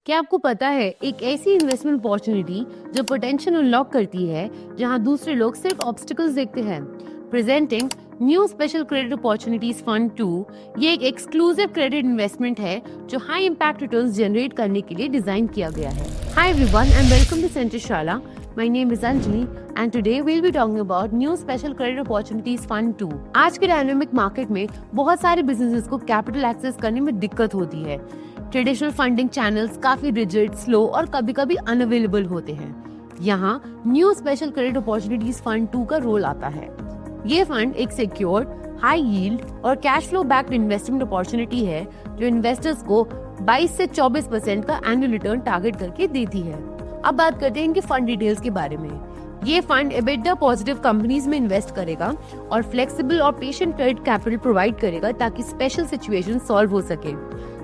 क्या आपको पता है एक ऐसी इन्वेस्टमेंट अपॉर्चुनिटी जो पोटेंशियल अनलॉक करती है जहां दूसरे लोग सिर्फ ऑब्स्टिकल्स देखते हैं। Presenting new special credit opportunities fund 2। ये एक एक्सक्लूसिव क्रेडिट इन्वेस्टमेंट है जो हाई इम्पैक्ट रिटर्न्स जनरेट करने के लिए डिजाइन किया गया है। Hi everyone and welcome to centre Shala. My name is Anjali and today we'll be talking about new special credit opportunities fund 2। आज के डायनामिक मार्केट में बहुत सारे बिजनेसेस को कैपिटल एक्सेस करने में दिक्कत होती है। ट्रेडिशनल फंडिंग चैनल्स काफी रिजिड, स्लो और कभी-कभी अनअवेलेबल होते हैं। यहाँ new special credit opportunities fund 2 का रोल आता है। ये फंड एक सिक्योर्ड, हाई यील्ड और cash flow backed investment opportunity है जो इन्वेस्टर्स को 22 से 24% का एनुअल रिटर्न टारगेट करके देती है। अब बात करते हैं इनके फंड डिटेल्स के बारे में। ये फंड एबिटा पॉजिटिव कंपनीज में इन्वेस्ट करेगा और फ्लेक्सिबल और पेशेंट क्रेडिट कैपिटल प्रोवाइड करेगा ताकि स्पेशल सिचुएशन सॉल्व हो सके,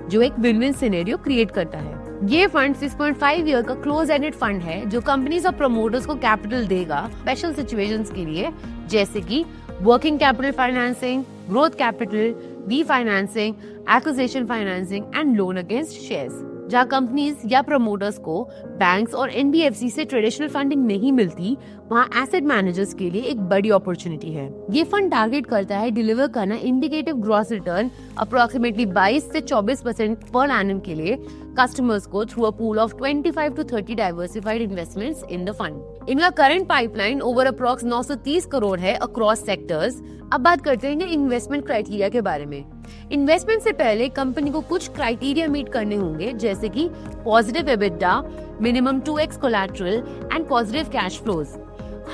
जो एक विन विन सिनेरियो क्रिएट करता है। ये फंड 6.5 ईयर का क्लोज एंडेड फंड है जो कंपनीज और प्रमोटर्स को कैपिटल देगा स्पेशल सिचुएशंस के लिए, जैसे कि working capital financing, growth capital, refinancing, acquisition financing and loan against shares. जहाँ कंपनीज या प्रमोटर्स को बैंक्स और एनबीएफसी से ट्रेडिशनल फंडिंग नहीं मिलती, वहाँ एसेट मैनेजर्स के लिए एक बड़ी अपॉर्चुनिटी है। ये फंड टारगेट करता है डिलीवर करना इंडिकेटिव ग्रॉस रिटर्न अप्रोक्सीमेटली 22 से 24% पर एनम के लिए कस्टमर्स को through a pool of 25 to 30 diversified investments in the fund. इनका current pipeline over approx 930 crore है अक्रॉस सेक्टर्स। अब बात करते हैं इन्वेस्टमेंट क्राइटेरिया के बारे में। इन्वेस्टमेंट से पहले कंपनी को कुछ क्राइटेरिया मीट करने होंगे, जैसे कि positive EBITDA, minimum 2x collateral and positive cash flows.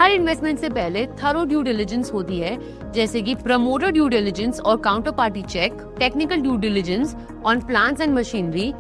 हर इन्वेस्टमेंट से पहले थरो ड्यू डिलिजेंस होती है, जैसे कि प्रमोटर ड्यू डिलिजेंस और counter party check, technical due diligence on plants and machinery,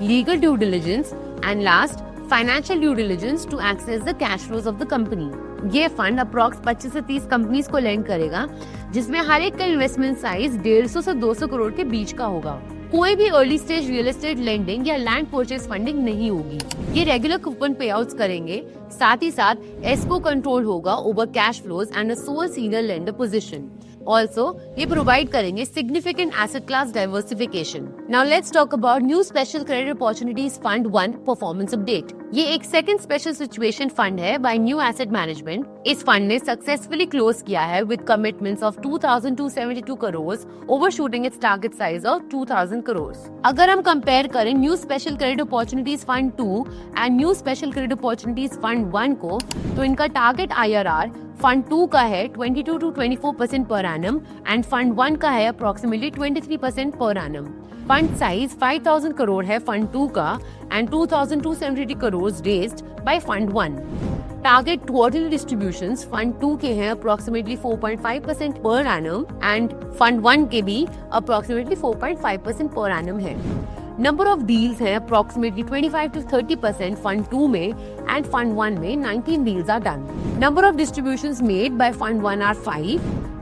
legal due diligence and last financial due diligence to access the cash flows of the company. ये fund approx 25 से 30 companies को land करेगा, जिसमें हर एक का investment size 150 से 200 करोड़ के बीच का होगा। कोई भी early stage real estate lending या लैंड परचेज फंडिंग नहीं होगी। ये रेगुलर कूपन पे आउट्स करेंगे, साथ ही साथ एस्को कंट्रोल होगा over cash flows and a soul senior lender position. Also ये प्रोवाइड करेंगे significant asset class diversification. Now let's talk about new special credit opportunities fund 1 performance update. ये एक सेकंड स्पेशल सिचुएशन फंड है bye new asset management. इस fund ने successfully close किया है with commitments of 2272 crore, overshooting it's target size of 2000 crore. अगर हम compare करें new special credit opportunities fund 2 and new special credit opportunities fund 1 को, तो इनका टारगेट IRR फंड 2 का है 22 to 24% per annum and fund 1 का है approximately 23% per annum. Fund size 5000 crore है फंड 2 का and 2270 crore raised bye fund 1। Target quarterly distributions fund 2 के हैं अप्रोक्सीमेटली 4.5% पर एनम एंड फंड 1 के भी अप्रोक्सीमेटली 4.5% पर एनम है। नंबर ऑफ डील्स हैं अप्रोक्सीमेटली 25 to 30% फंड 2 में एंड फंड 1 में 19 deals are done. Number of distributions made by fund 1 are 5,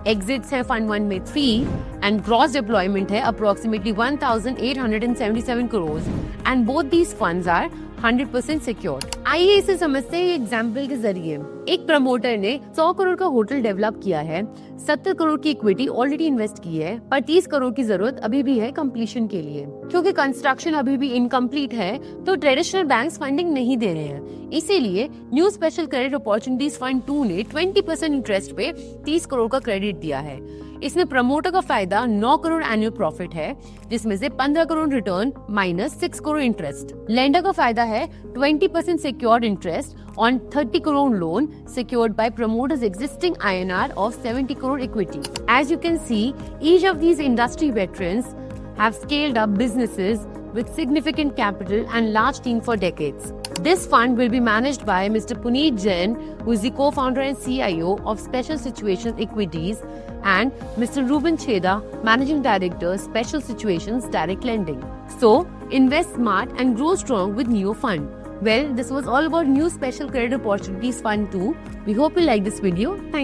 exits हैं फंड 1 में 3 एंड ग्रॉस डिप्लॉयमेंट है approximately 1877 crore and both these funds are 100% secured. आइए इसे समझते हैं एग्जाम्पल के जरिए। एक प्रमोटर ने 100 करोड़ का होटल डेवलप किया है, 70 करोड़ की इक्विटी ऑलरेडी इन्वेस्ट की है, पर 30 करोड़ की जरूरत अभी भी है कंप्लीशन के लिए। क्योंकि कंस्ट्रक्शन अभी भी इनकम्प्लीट है, तो ट्रेडिशनल बैंक्स फंडिंग नहीं दे रहे हैं। इसीलिए new special credit opportunities fund 2 ने 20% इंटरेस्ट पे 30 करोड़ का क्रेडिट दिया है। इसमें प्रमोटर का फायदा 9 करोड़ एनुअल प्रॉफिट है, जिसमें से 15 crore return minus 6 crore interest. Lender का फायदा है 20% secured interest on 30 crore loan secured by promoters' existing INR of 70 crore equity. As you can see, each of these industry veterans have scaled up businesses with significant capital and large team for decades. This fund will be managed by Mr. Puneet Jain, who is the co-founder and CIO of Special Situations Equities, and Mr. Ruben Cheda, Managing Director, Special Situations Direct Lending. So, invest smart and grow strong with Neo Fund. Well, this was all about new special credit opportunities fund 2. We hope you like this video. Thank you.